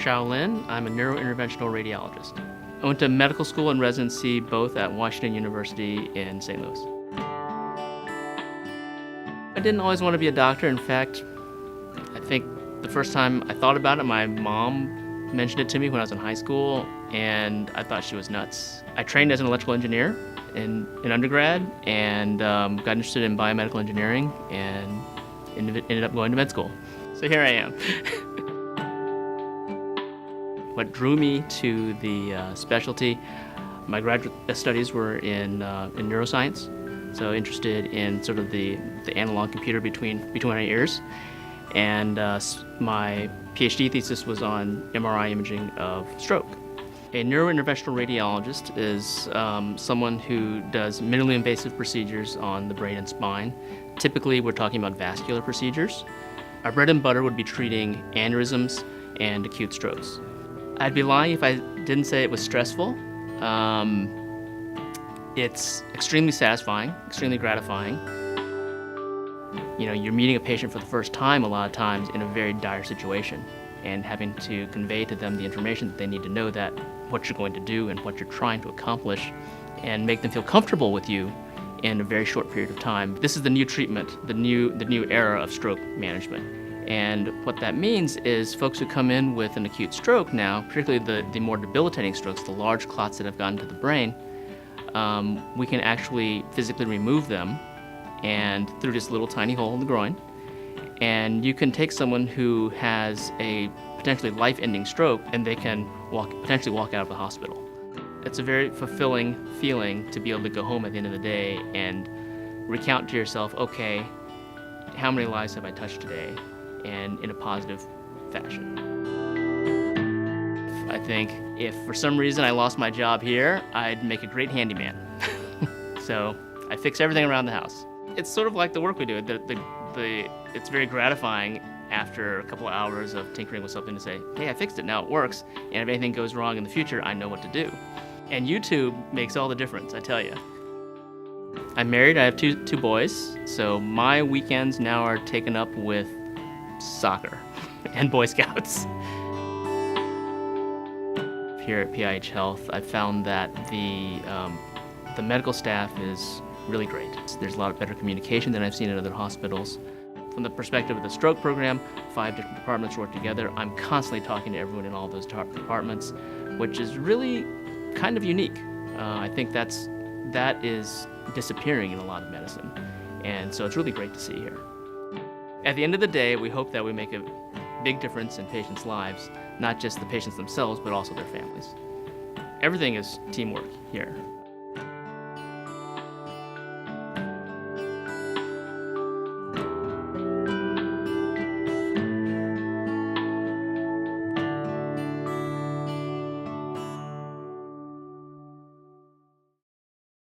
Shao Lin. I'm a neurointerventional radiologist. I went to medical school and residency both at Washington University in St. Louis. I didn't always want to be a doctor. In fact, I think the first time I thought about it, my mom mentioned it to me when I was in high school, and I thought she was nuts. I trained as an electrical engineer in undergrad and got interested in biomedical engineering and ended up going to med school. So here I am. What drew me to the specialty, my graduate studies were in neuroscience, so interested in sort of the analog computer between our ears. And my PhD thesis was on MRI imaging of stroke. A neurointerventional radiologist is someone who does minimally invasive procedures on the brain and spine. Typically, we're talking about vascular procedures. Our bread and butter would be treating aneurysms and acute strokes. I'd be lying if I didn't say it was stressful. It's extremely satisfying, extremely gratifying. You know, you're meeting a patient for the first time a lot of times in a very dire situation and having to convey to them the information that they need to know, that what you're going to do and what you're trying to accomplish, and make them feel comfortable with you in a very short period of time. This is the new treatment, the new era of stroke management. And what that means is folks who come in with an acute stroke now, particularly the more debilitating strokes, the large clots that have gotten to the brain, we can actually physically remove them and through this little tiny hole in the groin. And you can take someone who has a potentially life-ending stroke and they can potentially walk out of the hospital. It's a very fulfilling feeling to be able to go home at the end of the day and recount to yourself, okay, how many lives have I touched today? And in a positive fashion. I think if for some reason I lost my job here, I'd make a great handyman. So I fix everything around the house. It's sort of like the work we do. It's very gratifying after a couple of hours of tinkering with something to say, hey, I fixed it, now it works, and if anything goes wrong in the future, I know what to do. And YouTube makes all the difference, I tell you. I'm married, I have two boys, so my weekends now are taken up with soccer and Boy Scouts. Here at PIH Health, I've found that the medical staff is really great. There's a lot of better communication than I've seen in other hospitals. From the perspective of the stroke program, 5 different departments work together. I'm constantly talking to everyone in all those departments, which is really kind of unique. I think that is disappearing in a lot of medicine, and so it's really great to see here. At the end of the day, we hope that we make a big difference in patients' lives, not just the patients themselves, but also their families. Everything is teamwork here.